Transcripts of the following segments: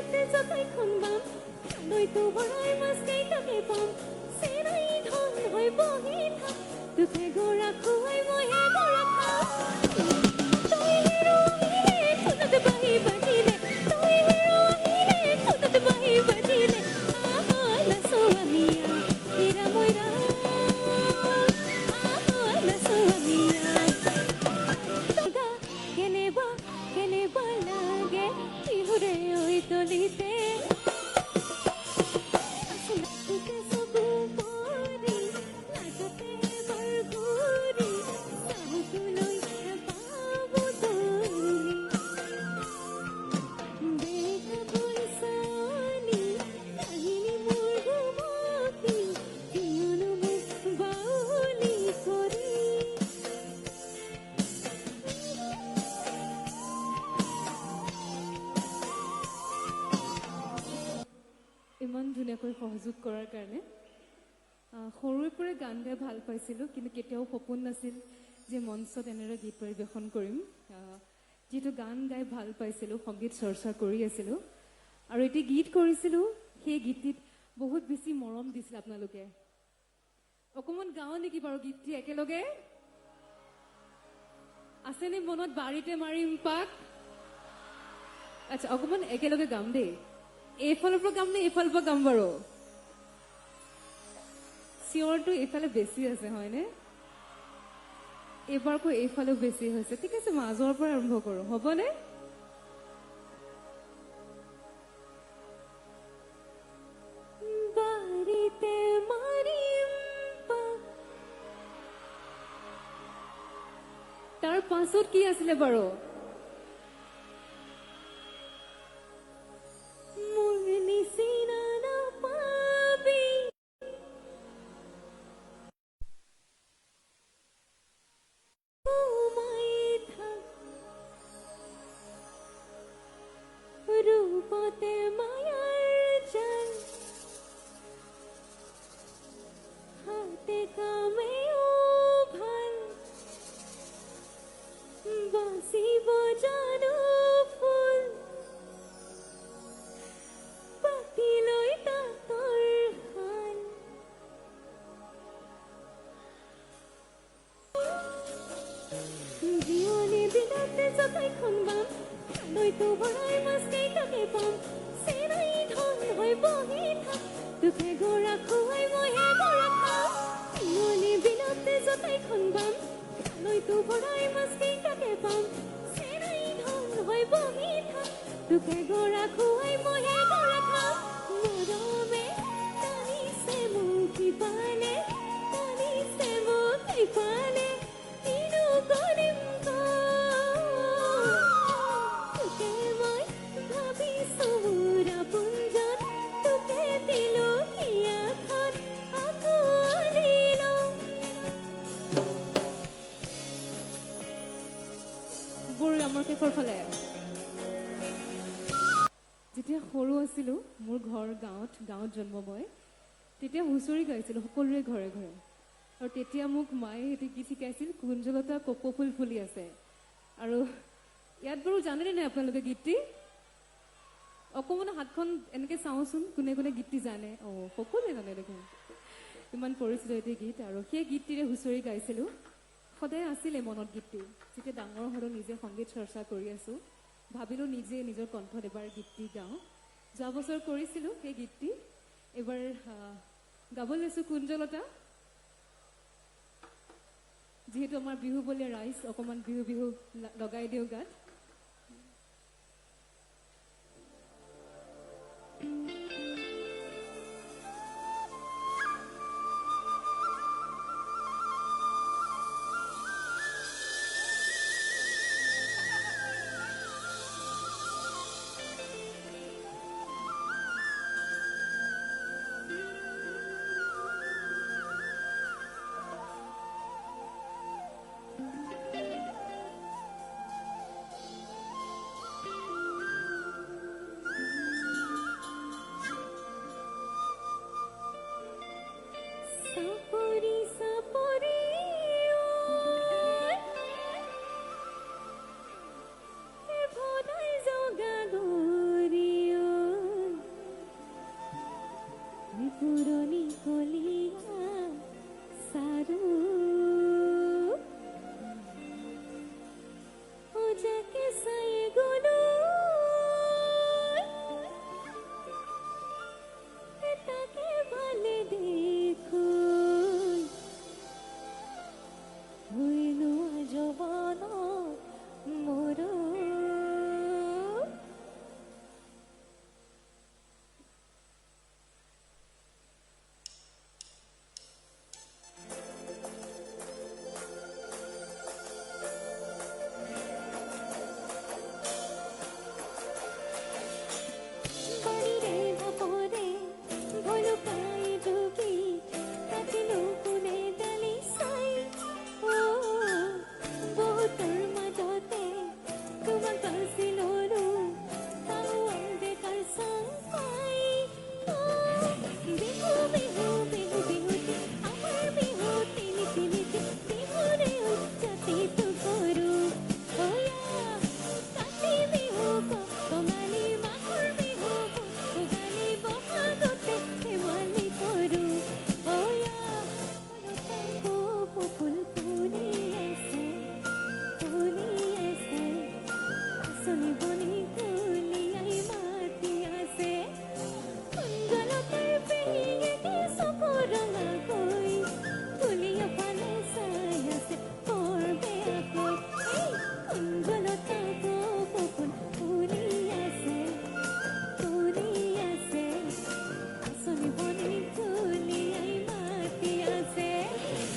বিনাতে যতক্ষণ বাম লৈ তো ভৰাই মাছ কেইটাকে পাম চেৰাই ধন হৈ বহি থাক তোকে গৰা খুৱাই মইহে গৰা খাম তই হেৰো আহিলে ফোনত বাহি বাজিলে তই হেৰো আহিলে ফোনত বাহি বাজিলে নাচো আমি হেৰা মইৰা নাচো আমি কেনেবা লাগে বিহুৰে ঐ তলিতে চকু পৰি নাচতে বৰ ঘূৰি চাহুকলৈ পাব তলি দেখা পইচানি কাহিনী মোৰ গুমতি কিয়নো মোক বাউলি কৰি ইমান ধুনীয়াকৈ সহযোগ কৰাৰ কাৰণে সৰুৰে পৰাই গান গাই ভাল পাইছিলোঁ কিন্তু কেতিয়াও সপোন নাছিল যে মঞ্চত এনেদৰে গীত পৰিৱেশন কৰিম যিহেতু গান গাই ভাল পাইছিলোঁ সংগীত চৰ্চা কৰি আছিলোঁ আৰু এটি গীত কৰিছিলোঁ সেই গীতটিত বহুত বেছি মৰম দিছিল আপোনালোকে অকণমান গাওঁ নেকি বাৰু গীতটি একেলগে আছেনে মনত বাৰীতে মাৰিম পাক আচ্ছা অকণমান একেলগে গাম দেই এইফালৰ পৰা গাম নে এইফালৰ পৰা গাম বাৰু চিঞৰটো এইফালে বেছি আছে হয়নে এইবাৰ আকৌ এইফালেও বেছি হৈছে ঠিক আছে মাজৰ পৰা আৰম্ভ কৰোঁ হ'বনে বাৰীতে মাৰিম পাক তাৰ পাছত কি আছিলে বাৰু ৰূপতে মায়াৰ জাল হাতে কামেও ভাল বাঁচিব জানো ফুল পাতি লৈ তাকৰ শাল জীয়নে বিনাতে যতক্ষণ বাম লৈ তো ভৰাই মাছ কেইটাকে পাম চেৰাই ধন হৈ বহি থাক তোকে গৰা খুৱাই মইহে গৰা খাম জীয়নে বিনাতে যতক্ষণ বাম লৈ তো ভৰাই মাছ কেইটাকে পাম চেৰাই ধন হৈ বহি থাক তোকে গৰা খুৱাই মইহে গৰা খাম মৰমে টানিছে মোক ইফালে টানিছে মোক ইফালে কিনো কৰিম তোকে মই ভাবিছো মোৰ আপোনজন তোকে দিলো হিয়াখন আঁকোৱালি লওঁ বড়ো আমাৰ শেষৰ ফালে যেতিয়া সৰু আছিলোঁ মোৰ ঘৰ গাঁৱত জন্ম মই তেতিয়া হুঁচৰি গাইছিলোঁ সকলোৰে ঘৰে ঘৰে আৰু তেতিয়া মোক মায়ে এটি গীত শিকাইছিল কুঞ্জলতা কপৌফুল ফুলি আছে আৰু ইয়াত বাৰু জানেনে নাই আপোনালোকে গীতটি অকণমান হাতখন এনেকৈ চাওঁচোন কোনে কোনে গীতটি জানে সকলোৱে জানে দেখোন ইমান পৰিচিত এটি গীত আৰু সেই গীতটিৰে হুঁচৰি গাইছিলোঁ সদায় আছিলে মনত গীতটি যেতিয়া ডাঙৰ হ'লোঁ নিজে সংগীত চৰ্চা কৰি আছোঁ ভাবিলোঁ নিজে নিজৰ কণ্ঠত এবাৰ গীতটি গাওঁ যোৱা বছৰ কৰিছিলোঁ সেই গীতটি এইবাৰ গাব লৈছোঁ কুঞ্জলতা যিহেতু আমাৰ বিহু বলীয়া ৰাইজ অকণমান বিহু লগাই দিওঁ গাত আঁচনি বনি কুলিয়াই মাতি আছে কুঞ্জলতাৰ পেহীয়েকে চকু ৰঙাকৈ কুলিয়া ফালে চাই আছে বৰ বেয়াকৈ কুঞ্জলতা কপৌফুল ফুলি আছে আঁচনি বনি কুলিয়াই মাতি আছে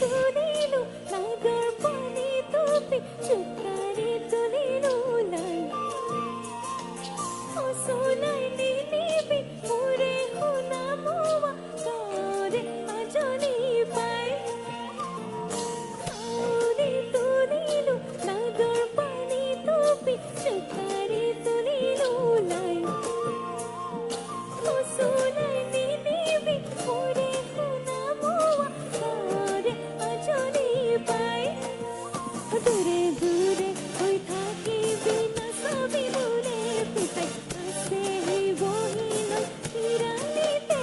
তুলিলো নাগৰ পানী টুপি চুকাৰি তুলিলো লাই অচলাই নিলিবি মোৰে শুনা মোৱা গাৰে আজনি পাই আউৰি তুলিলো নাগৰ পানী টুপি চুকাৰি তুলিলো লাই অচলাই নিলিবি মোৰে শুনা মোৱা গাৰে আজনি পাই দূৰে দূৰে হৈ থাকিবি নাচাবি মোৰে পিতাই আছে বহিলৈ তিৰালিতে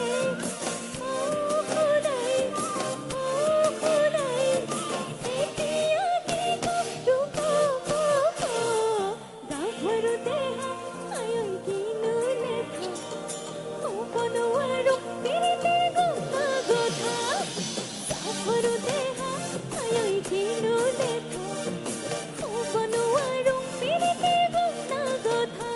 শুনাই এতিয়া কি কম তোক গাভৰু দেহ আয়ৈ কিনো লেখা ক'ব নোৱাৰো পিৰিতিৰ গোন্ধ গধা গাভৰু দেহ আয়ৈ কিনো লেখা ক'ব নোৱাৰো পিৰিতিৰ গোন্ধ গধা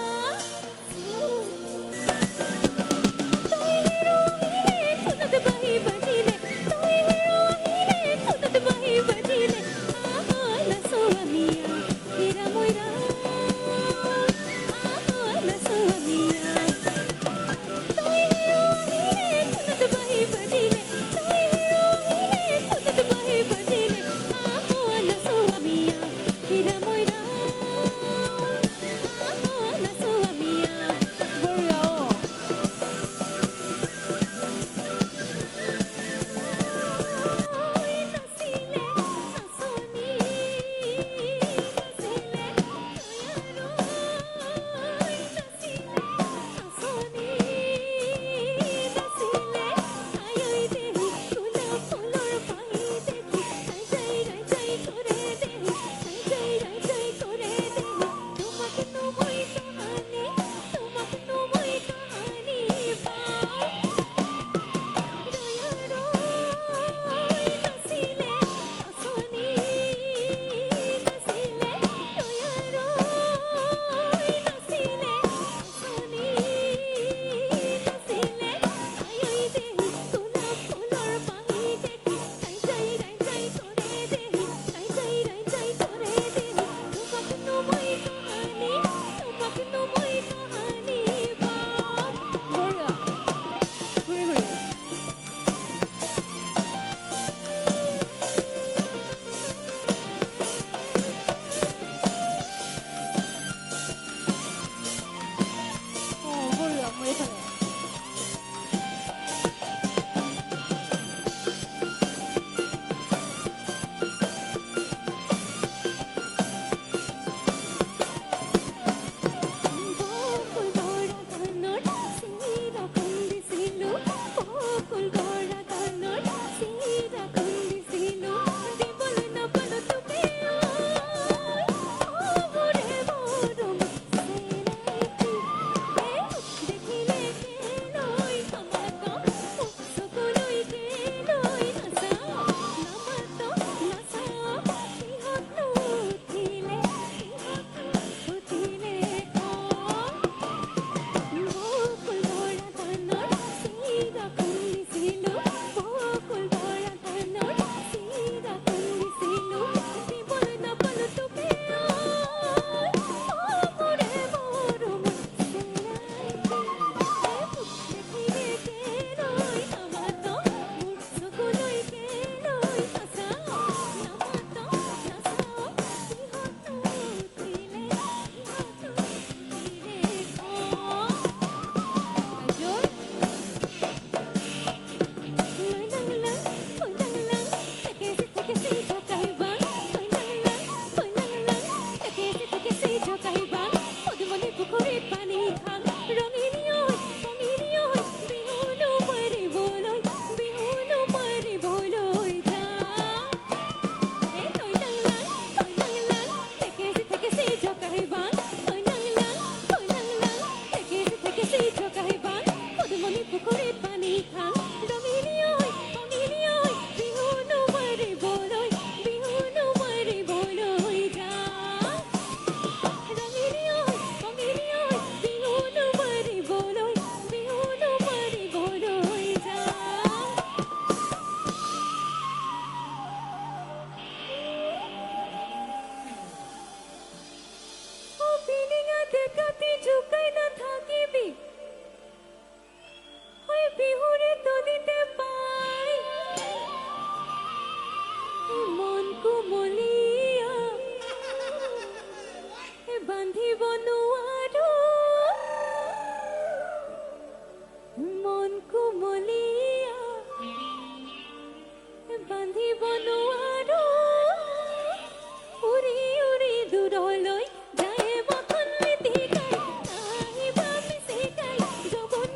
তই ৰহিলে ঠোঁটত বাঁহী বাজিলে তই ৰহিলে ঠোঁটত বাঁহী বাজিলে নাচো আমি হেৰা মৈৰা নোৱাৰো মন কোমলীয়া বান্ধিব নোৱাৰো উৰি উৰি দূৰলৈ যায় মাখন লিটিকাই আহিবা মিচিকাই যৌৱন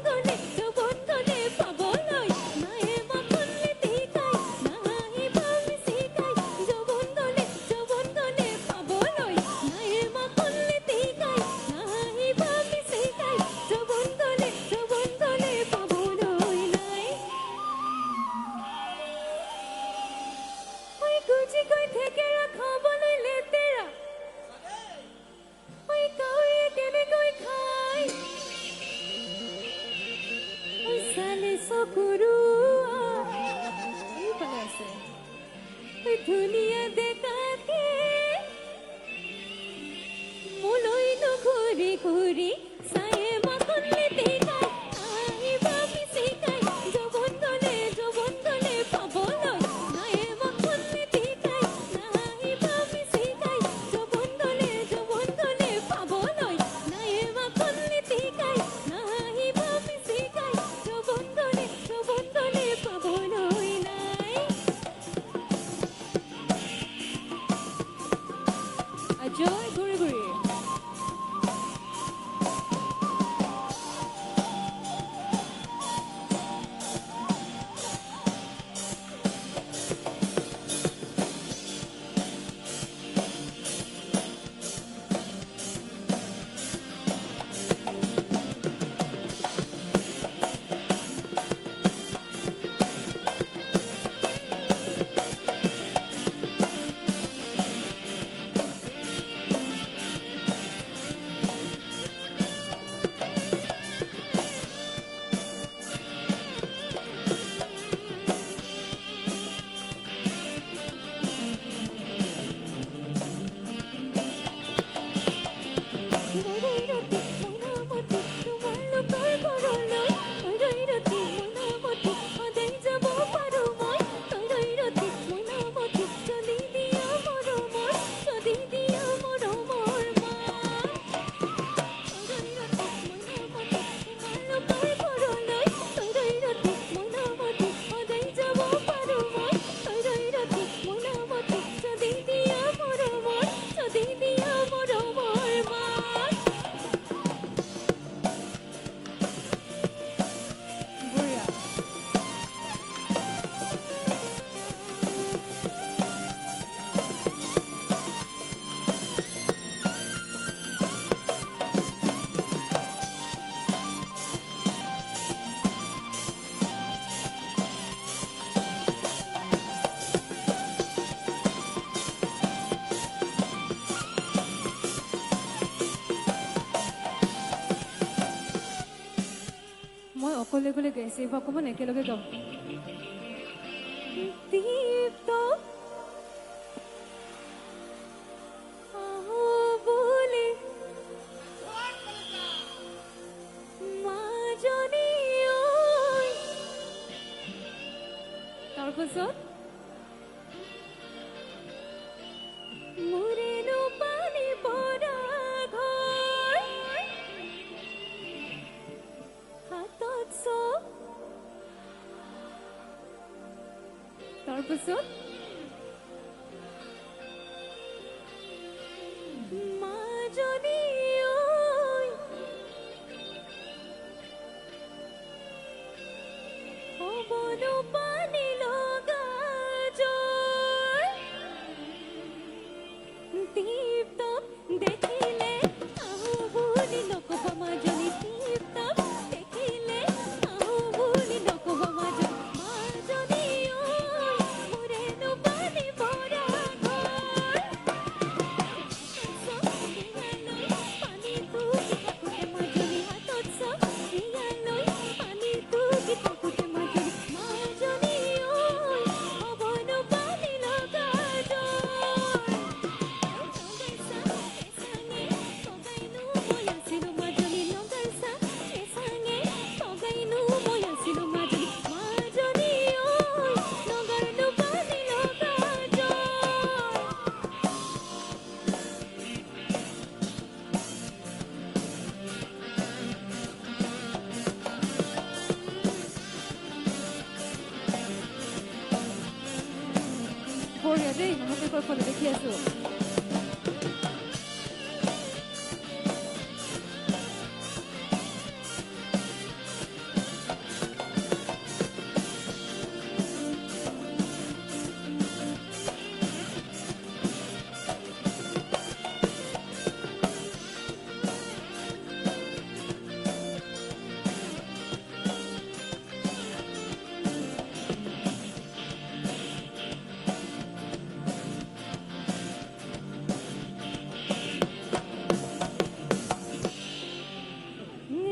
গলে পাবলৈ নাহে মাখন লিটিকাই নাহিবা মিচিকাই যৌৱন গলে পাবলৈ নাহে মাখন লিটিকাই নাহিবা মিচিকাই যৌৱন গলে পাবলৈ নাই ঐ গুজিকৈ থেকেৰা খাবলৈ লেতেৰা ঐ কাউৰীয়ে কেনেকৈ খায় ঐ চালে চকুৰু এইফালে আছে ঐ ধুনীয়া দেখাকে মোলৈ নুঘূৰি ঘূৰি চায়ে মাখন লিটিকাই আহিবা মিচিকাই যৌৱন গলে পাবলৈ নাহে মাখন লিটিকাই নাহিবা মিচিকাই যৌৱন গলে পাবলৈ নাহে মাখন লিটিকাই নাহিবা মিচিকাই যৌৱন গলে পাবলৈ নাই আজয় ঘূৰি ঘূৰি বঢ়িয়া মই অকলে অকলে গাইছোঁ এইবাৰ অকণমান একেলগে গাম দীপ্ত আহো বুলি মাজনী ঐ তাৰপাছত মোৰেনো পানী পৰা ঘৰ হাতত চব তাৰপাছত মাজনী ঐ হ'বনো পানী লগা জ্বৰ দীপ্ত দেখিলে আহো বুলি নক'ব মাজনী দীপ্ত দেখিলে আহো বুলি নক'ব মাজনী ঐ মোৰেনো আপোনালোকৰ ফালে দেখি আছো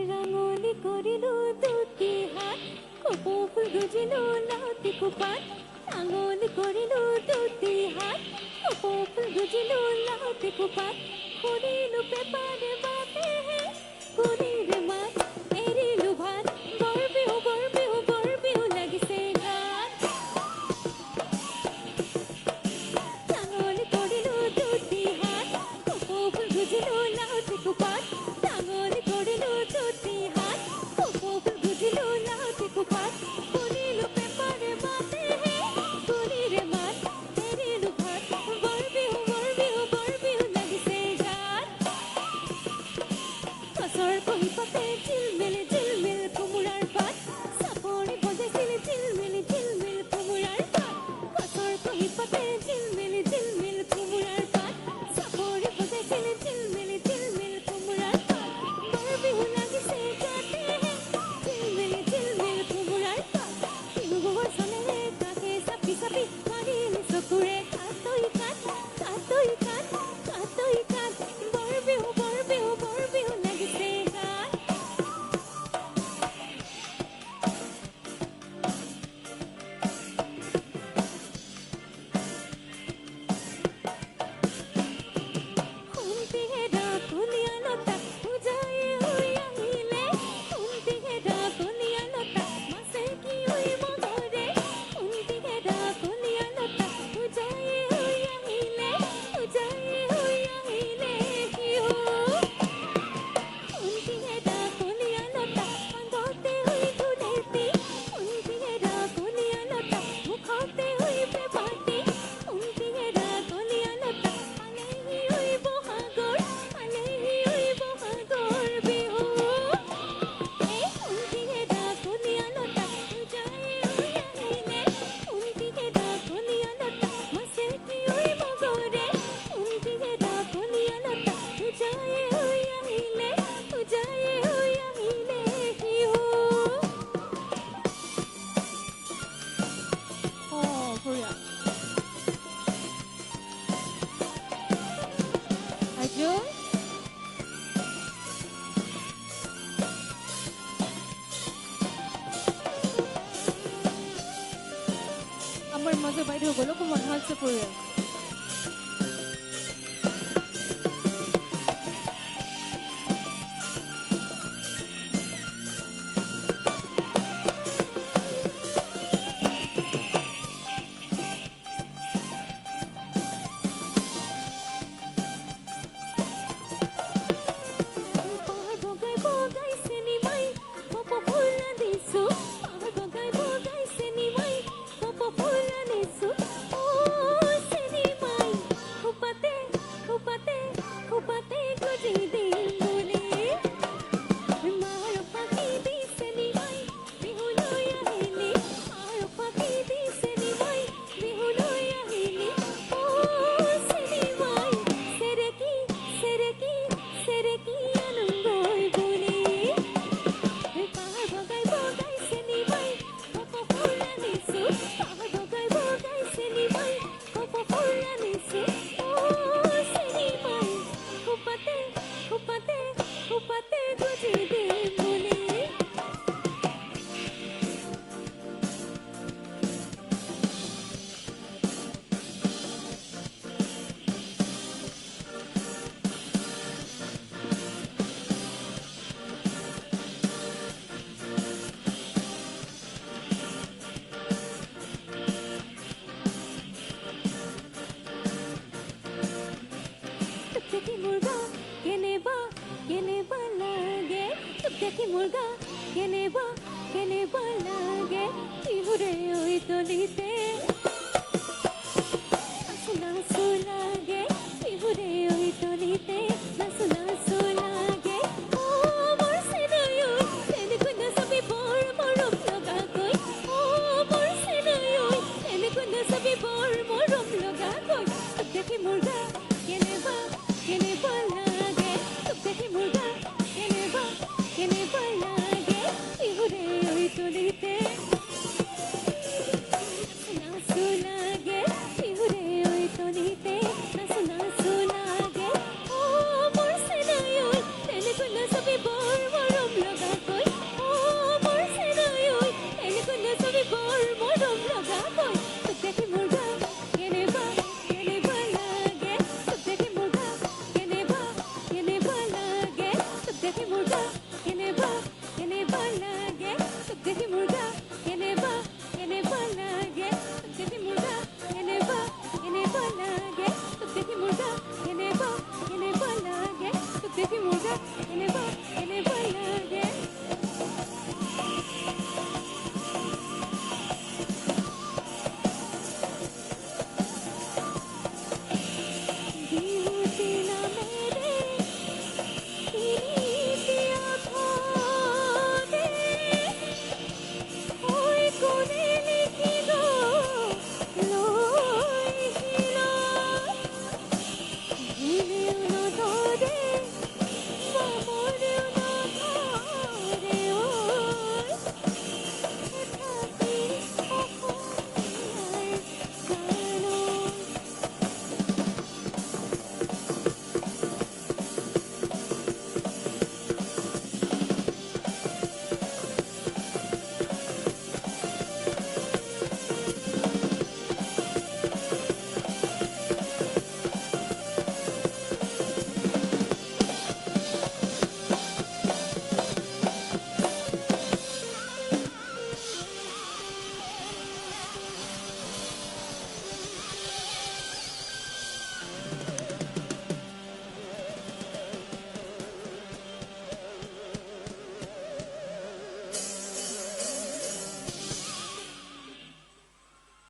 ৰাঙলী কৰিলো দুটি হাত কপৌ ফুল গুজিলো লাউতি খোপাত ৰাঙলী কৰিলো দুটি হাত কপৌ ফুল গুজিলো লাউতি খোপাত কৰিলো পেপাৰে বাটেহে কৰিলে মাত এৰিলো ভাত বৰ বিহু লাগিছে গাত ৰাঙলী কৰিলো দুটি হাত কপৌ ফুল গুজিলো লাউতি খোপাত ৰাঙলী কৰিলো দুটি হাত কপৌ ফুল গুজিলো লাউতি খোপাত কৰিলো পেপাৰে বাটেহে কৰিলে মাত এৰিলো ভাত বৰ বিহু লাগিছে গাত গছৰ কহি পাতে ঝিলমিল কোমোৰাৰ পাত চাপৰি বজাইছিল ঝিলমিল কোমোৰাৰ পাত গছৰ কহি পাতে ঝিলমিল কোমোৰাৰ পাত চাপৰি বজাইছিল ঝিলমিল কোমোৰাৰ পাত বৰ বিহু লাগিছে গাতেহে ঝিলমিল কোমোৰাৰ পাত বিহু গোবৰ চলেৰে কাকে চাপি মাৰিলে চকুৰে কাটৈ কাট বৰ বিহু লাগিছে গাত শুনতিহে ডাকলীয়া লতা পূজাই হৈ আহিলে শুনতিহে ডাকলীয়া লতা মাছে কি হৈ মগৰে শুনতিহে ডাকলীয়া লতা পূজাই হৈ আহিলে কি হ'ল শুনতিহে ডাকলীয়া লতা পাংগতে হৈ ধুলেতি শুনতিহে ডাকলীয়া লতা মুখতে হৈ প্ৰেমাতি শুনতিহে ডাকলীয়া লতা পালেহি হৈ বহাগৰ বিহু এই শুনতিহে ডাকলীয়া লতা পূজাই হৈ আহিলে শুনতিহে ডাকলীয়া লতা মাছে কি হৈ মগৰে শুনতিহে ডাকলীয়া লতা পূজাই হৈ আহিলে কি হ'ল বঢ়িয়া আজো আমাৰ মাজৰ বাইদেউসকলকো মন ভাল চাপৰে পাহাৰ বগাইছে নিমাই কপৌ ফুল আনিছো পাহাৰ বগাইছে নিমাই কপৌ ফুল আনিছো চেনিমাই খোপাতে গুজি দিম বুলি মাৰ পাখি দিছে নিমাই বিহুলৈ আহিলি মাৰ পাখি দিছে নিমাই বিহুলৈ আহিলি চেনিমাই চেৰেকি আনন্দই বুলি পাহাৰ বগাইছে নিমাই কপৌ ফুল আনিছো পাহাৰ বগাইছে নিমাই কপৌ ফুল আনিছো চেনিমাই খোপাতে গুজি দিম বুলি টুকটাকি মুৰ্গা কেনেবা লাগে টুকটাকি মুৰ্গা কেনেবা লাগে বিহুৰে ঐ তলিতে আছিলা আঁচু লাগে বিহুৰে ঐ তলিতে